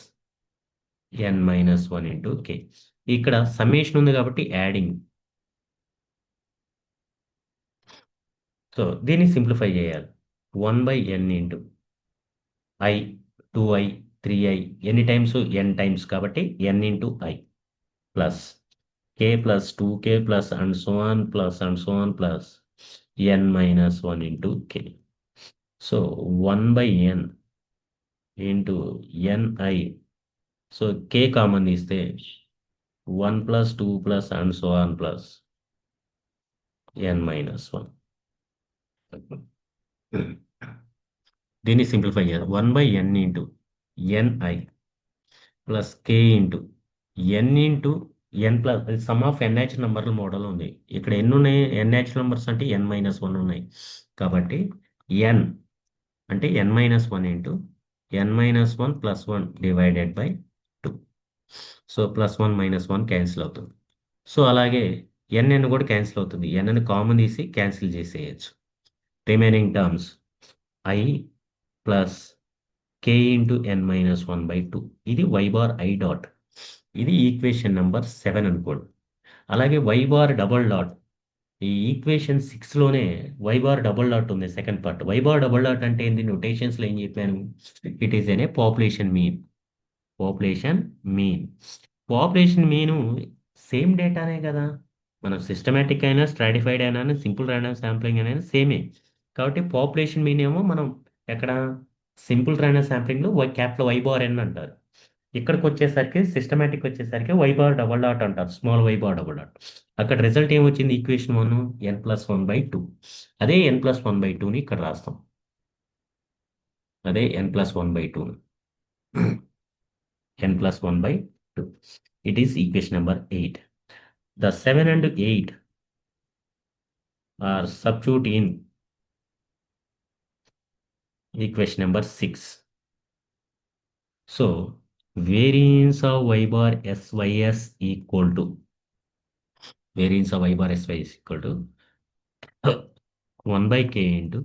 n minus 1 into k. ఇక్కడ సమ్మేషన్ ఉంది కాబట్టి యాడింగ్. సో దీన్ని సింప్లిఫై చేయాలి. 1 by n into I 2i 3i ఎన్ని times n times కాబట్టి n into i plus k plus 2k plus and so on plus n minus 1 into k. So 1 by n ఇంటూ ni. So k common ఇస్తే 1 plus 2 plus and so on plus n minus 1. దీన్ని simplify చేయాలి. 1 by n ఇంటూ ni plus k into n into n plus sum of n natural నెంబర్ల model ఉంది. ఇక్కడ ఎన్ని ఉన్నాయి? n న్యాచురల్ నెంబర్స్ అంటే n మైనస్ 1 ఉన్నాయి. కాబట్టి n అంటే n minus 1 into n minus 1 plus 1 divided by 2. So plus 1 minus 1 cancel అవుతుంది. సో అలాగే n కూడా క్యాన్సిల్ అవుతుంది. n అని కామన్ తీసి క్యాన్సిల్ చేసేయచ్చు. Remaining terms I plus k into n minus 1 by 2. ఇది y బార్ i డాట్. ఇది equation number 7 అనుకోండి. అలాగే y బార్ డబల్ డాట్ ఈ ఈక్వేషన్ 6లోనే y బార్ డబల్ డాట్ ఉంది second part. y bar double dot అంటే ఏంది? నోటేషన్స్లో ఏం చెప్పాను? It is an a population mean. Population mean same డేటానే కదా. మనం సిస్టమేటిక్ అయినా స్ట్రాటిఫైడ్ అయినా సింపుల్ ర్యాండమ్ శాంప్లింగ్ అయినా సేమే. కాబట్టి పాపులేషన్ మీన్ ఏమో మనం ఎక్కడ సింపుల్ ర్యాండమ్ శాంప్లింగ్లో క్యాప్లో y బార్ n అంటారు. ఇక్కడికి వచ్చేసరికి సిస్టమేటిక్ వచ్చేసరికి y బార్ డబల్ డాట్ అంటారు, small y bar double dot. అక్కడ రిజల్ట్ ఏమొచ్చింది? Equation 1 n plus 1 by 2. అదే n ప్లస్ 1 బై 2ని ఇక్కడ రాస్తాం. అదే n plus 1 by 2 n plus 1 by 2. It is equation number 8. The 7 and 8 are substitute in equation number 6. So variance of y bar sys equal to variance of y bar sy is equal to 1 by k into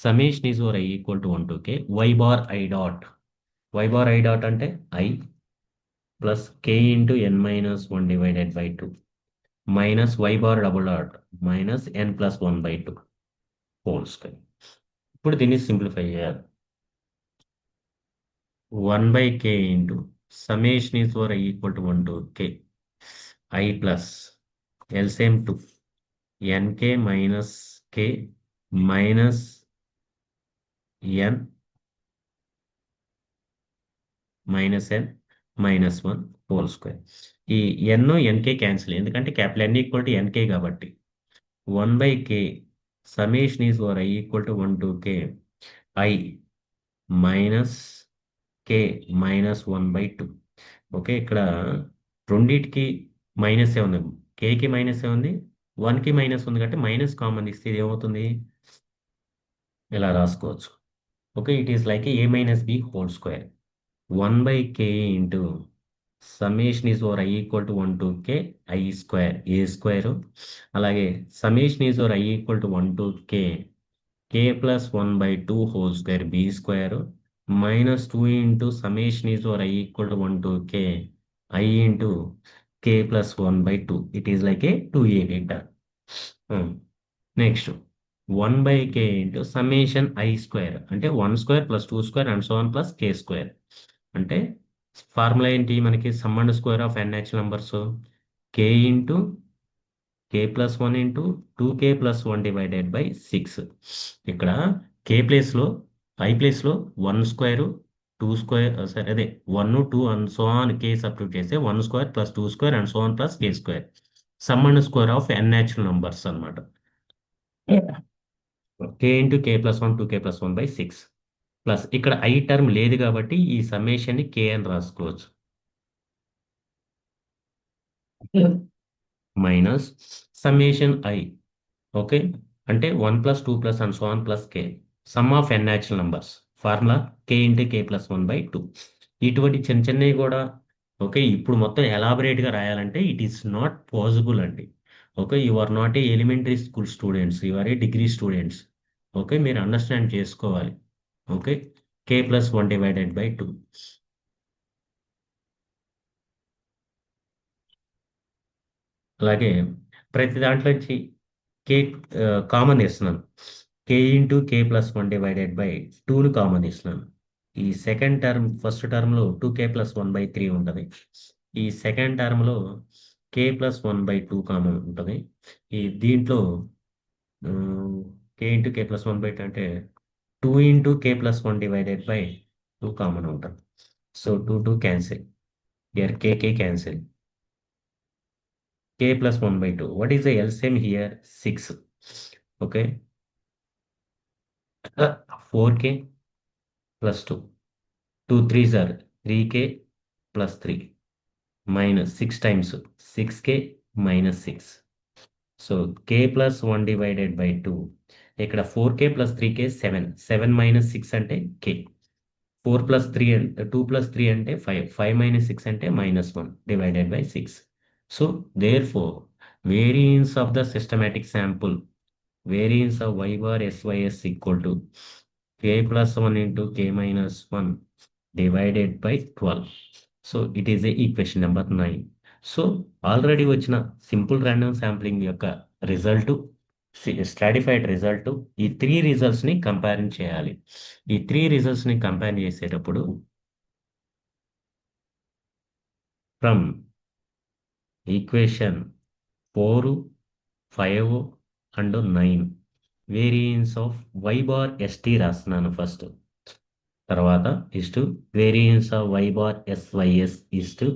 summation is over I equal to 1 to k y bar I dot. Y bar I dot ante I plus k into n minus 1 divided by 2 minus y bar double dot minus n plus 1 by 2 whole square. ఇప్పుడు దీన్ని simplify చేయాలి. 1 by k into summation is over I equal to 1 to k I plus LCM 2 nk minus k minus n minus n minus 1 whole square. ఈ n n k cancel ఎందుకంటే capital N equal to n k కాబట్టి 1 by k summation is over i equal to 1 to k i minus k minus 1 by 2. Okay, ఇక్కడ రెండింటికి minus ఏ ఉంది, కేకి minus ఏ ఉంది, 1కి minus ఉంది కాబట్టి మైనస్ కామన్ ఇస్తే ఇది ఏమవుతుంది, ఇలా రాసుకోవచ్చు. Okay, it is like A minus B whole square 1 by k into summation is over I equal to 1 to k I square a square. అలాగే summation is over I equal to 1 to k plus 1 by 2 whole square b square minus 2 into summation is over I equal to 1 to k I into k plus 1 by 2. It is like a 2a data. Next 1 by k into summation I square అంటే 1 square plus 2 square and so on plus k square. అంటే formula ఏంటి మనకి, sum and square of N natural numbers K into K plus 1 into 2k plus 1 divided by 6. ఇక్కడ కే ప్లేస్లో I ప్లేస్లో 1 square 2 square సరే అదే 1 2 and so on k substitute చేస్తే 1 square plus 2 square and so on plus k square sum and square of N natural numbers అనమాట. K into K plus 1 2k plus 1 by 6 plus ఇక్కడ i term లేదు కాబట్టి ఈ సమ్మేషన్ని కే అని రాసుకోవచ్చు minus summation I. Okay, అంటే 1 plus 2 plus and so on plus K sum of N natural numbers formula K into K plus 1 by 2. ఇటువంటి చిన్న చిన్నవి కూడా ఓకే ఇప్పుడు మొత్తం ఎలాబరేట్గా రాయాలంటే ఇట్ ఈస్ నాట్ పాసిబుల్ అండి. Okay, you are not a elementary school students, you are a degree students. Okay, మీరు అండర్స్టాండ్ చేసుకోవాలి. Okay, k plus 1 divided by 2. అలాగే ప్రతి దాంట్లో నుంచి కే కామన్ తీస్తున్నాను, k into K plus 1 divided by 2ను common తీస్తున్నాను. ఈ సెకండ్ టర్మ్ ఫస్ట్ టర్మ్లో 2k ప్లస్ 1 బై 3 ఉంటుంది. ఈ సెకండ్ టర్మ్లో కే ప్లస్ 1 బై 2 కామన్ ఉంటుంది. ఈ దీంట్లో k into K plus 1 by 2 అంటే 2 into K plus 1 divided by 2 common ఉంటుంది. So 2 2 cancel, here k cancel. K plus 1 by 2. What is the LCM here? 6. Okay. 4k plus 2. 2 3s are 3k plus 3 minus 6 times 6k minus 6. So k plus 1 divided by 2. ఇక్కడ 4k plus 3k 7. 7 minus 6 అంటే k. 4 plus 3 అంటే 2 plus 3 అంటే 5. 5 minus 6 అంటే minus 1 divided by 6. So therefore variance of the systematic sample, variance of y bar sys equal to k plus 1 into k minus 1 divided by 12. So it is a equation number 9. So already వచ్చిన simple random sampling యొక్క result, stratified result, ఈ 3 రిజల్ట్స్ని compare చేయాలి. ఈ 3 రిజల్ట్స్ని compare చేసేటప్పుడు from equation 4 5 and 9 variance of y bar st రాస్తున్నాను first. తర్వాత is to variance of y bar sys is to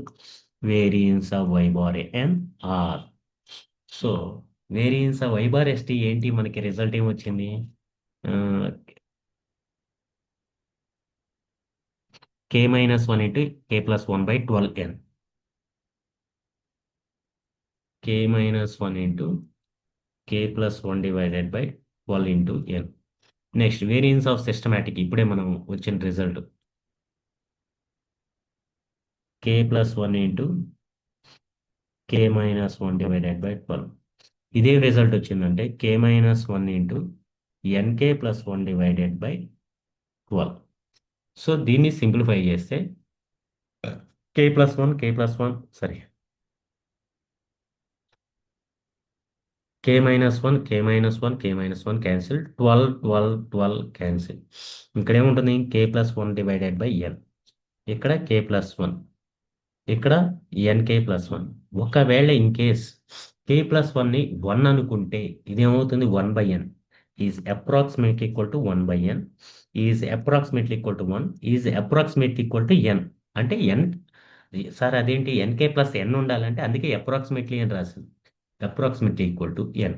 variance of y bar n r. So variance of y bar st ఏంటి, మనకి result ఏమొచ్చింది, k minus 1 into k plus 1 by 12n, k minus 1 into k plus 1 divided by 12 into n. Next variance of systematic, ఇప్పుడే మనం వచ్చిన result k+1 into k-1 divided by 12. ఇదే result వచ్చిందంటే k-1 into nk+1 divided by 12. So దీన్ని simplify చేస్తే k+1 sorry k-1 cancel, 12 cancel. ఇక్కడ ఏముంటుంది k+1 divided by n, ఇక్కడ k+1, ఇక్కడ nk+1. ఒకవేళ ఇన్ కేస్ k+1ని 1 అనుకుంటే ఇదేమవుతుంది 1/n is approximately equal to 1/n, is approximately equal to 1, is approximately equal to n. అంటే n, సార్ అదేంటి nk+n ఉండాలంటే అందుకే అప్రాక్సిమేట్లీ అని రాసింది, approximately equal to n.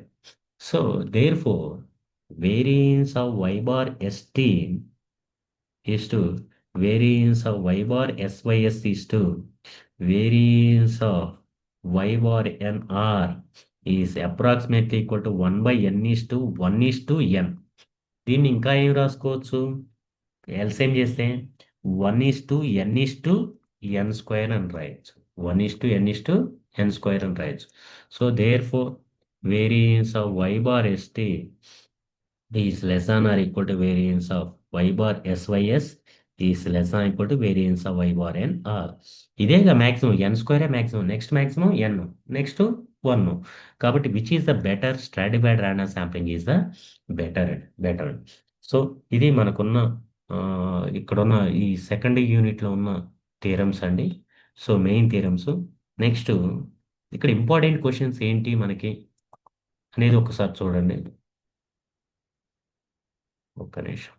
So therefore variance of y bar st is to variance of y bar sys is to variance of y bar nr is approximately equal to 1 by n is to 1 is to n. దీన్ని ఇంకా ఏం రాసుకోవచ్చు, LCM చేస్తే 1 is to n is to n square అని రాయొచ్చు, 1 is to n is to n square అని రాయొచ్చు. So therefore variance of y bar st is less than or equal to variance of y bar sys is less than or equal to variance of y bar n r. ఇదేగా maximum, n స్క్వేరే maximum, next maximum n, next 1. కాబట్టి which is the better stratified random sampling is the better. So ఇది మనకున్న ఆ, ఇక్కడున్న ఈ second యూనిట్లో ఉన్న థియరమ్స్ అండి. So main theorems. నెక్స్ట్ ఇక్కడ ఇంపార్టెంట్ క్వశ్చన్స్ ఏంటి మనకి అనేది ఒకసారి చూడండి, ఒక్క నిమిషం.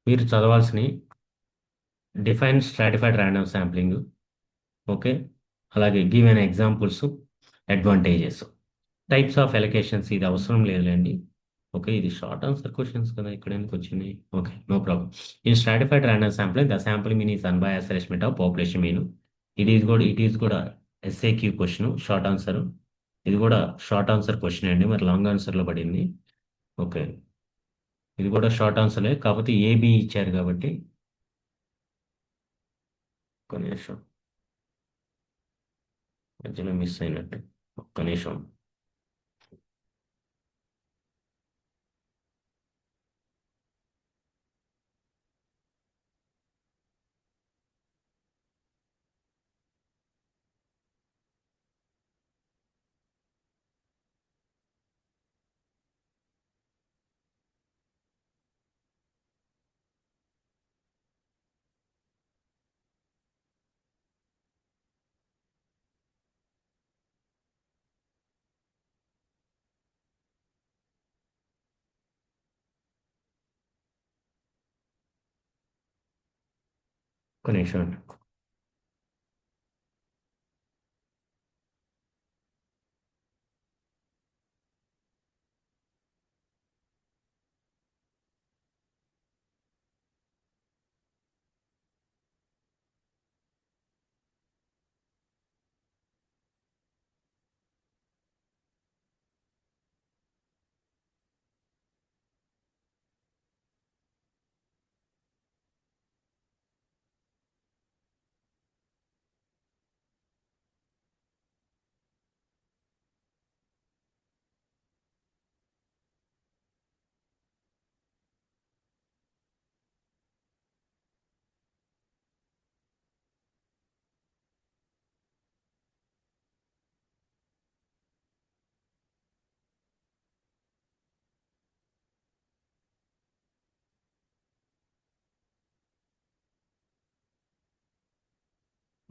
మీరు చదవాల్సినవి define stratified random sampling, okay, అలాగే give an examples, advantages, types of allocations ఇది అవసరం లేదులేండి. ఓకే, ఇది షార్ట్ ఆన్సర్ క్వశ్చన్స్ కదా, ఇక్కడ ఎందుకు వచ్చింది. Okay, no problem. In stratified random sampling the sample mean is unbiased assessment of population mean. It is కూడా ఎస్ఏక్యూ క్వశ్చన్, షార్ట్ ఆన్సర్. ఇది కూడా షార్ట్ ఆన్సర్ క్వశ్చన్ అండి, మరి లాంగ్ ఆన్సర్లో పడింది. ఓకే, ఇది కూడా షార్ట్ ఆన్సరే, కాకపోతే ఏబి ఇచ్చారు కాబట్టి. ఒక్క నిమిషం, మధ్యలో మిస్ అయినట్టు, ఒక్క నిమిషం. ఒక్క నిమిషం అండి.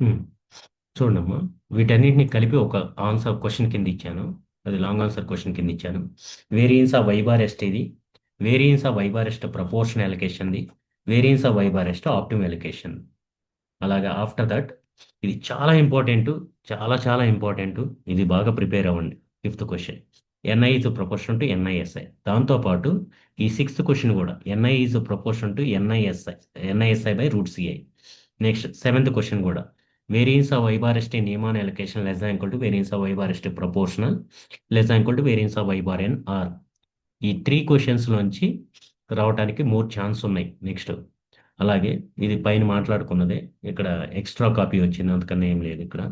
ఉమ్, చూడమ్మా, వీటన్నిటిని కలిపి ఒక ఆన్సర్ క్వశ్చన్ కింద ఇచ్చాను. అది లాంగ్ ఆన్సర్ క్వశ్చన్ కింద ఇచ్చాను. Variance of y bar st ఇది, variance of y bar st proportion అలొకేషన్ది, variance of y bar st optimum allocation. అలాగే ఆఫ్టర్ దట్ ఇది చాలా ఇంపార్టెంట్, చాలా చాలా ఇంపార్టెంట్. ఇది బాగా ప్రిపేర్ అవ్వండి. Fifth question, n i is proportion to n i s i. దాంతోపాటు ఈ సిక్స్త్ క్వశ్చన్ కూడా n i is proportion to n i s i, n i s i by root c i. Next seventh question కూడా variance of y bar st Neyman allocation less than equal to variance of y bar st proportional less than equal to variance of y bar n r. ఈ three questions నుంచి రావడానికి more chance ఉన్నాయి next. అలాగే ఇది పైన మాట్లాడుకున్నదే, ఇక్కడ extra copy వచ్చింది అందుకని ఏం లేదు ఇక్కడ.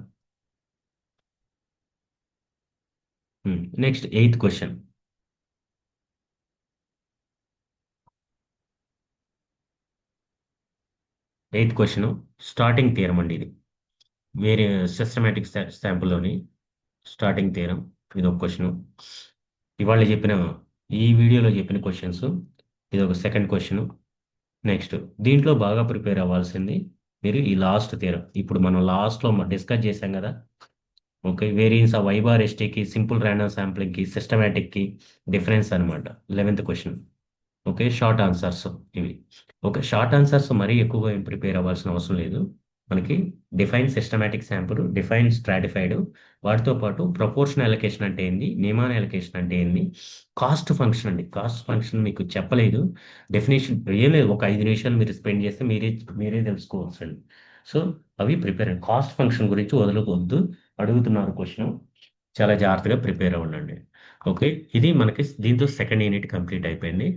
Next eighth question. Eighth question starting theorem అండి ఇది. వేరే సిస్టమేటిక్ శాంపుల్లోని స్టార్టింగ్ థియరం. ఇది ఒక క్వశ్చన్. ఇవాళ చెప్పిన ఈ వీడియోలో చెప్పిన క్వశ్చన్స్, ఇది ఒక సెకండ్ క్వశ్చన్. నెక్స్ట్ దీంట్లో బాగా ప్రిపేర్ అవ్వాల్సింది మీరు ఈ లాస్ట్ థియరం. ఇప్పుడు మనం లాస్ట్లో డిస్కస్ చేసాం కదా. Okay, variance of y bar ఎస్టీకి, సింపుల్ ర్యాండమ్ శాంప్లింగ్కి, సిస్టమేటిక్కి డిఫరెన్స్ అనమాట. 11th question. Okay, short answers ఇవి. ఓకే, షార్ట్ ఆన్సర్స్ మరీ ఎక్కువగా ఏం ప్రిపేర్ అవ్వాల్సిన అవసరం లేదు. మనకి define systematic sample, define stratified, వాటితో పాటు ప్రపోర్షన్ అలొకేషన్ అంటే ఏంది, నియమాన అలొకేషన్ అంటే ఏంది, కాస్ట్ ఫంక్షన్ అండి. కాస్ట్ ఫంక్షన్ మీకు చెప్పలేదు, డెఫినేషన్ ఏం లేదు, ఒక 5 నిమిషాలు మీరు స్పెండ్ చేస్తే మీరే మీరే తెలుసుకోవచ్చు అండి. సో అవి ప్రిపేర్, కాస్ట్ ఫంక్షన్ గురించి వదలకొద్దు. అడుగుతున్నారు క్వశ్చన్, చాలా జాగ్రత్తగా ప్రిపేర్ అవ్వండి. ఓకే, ఇది మనకి దీంతో సెకండ్ యూనిట్ కంప్లీట్ అయిపోయింది.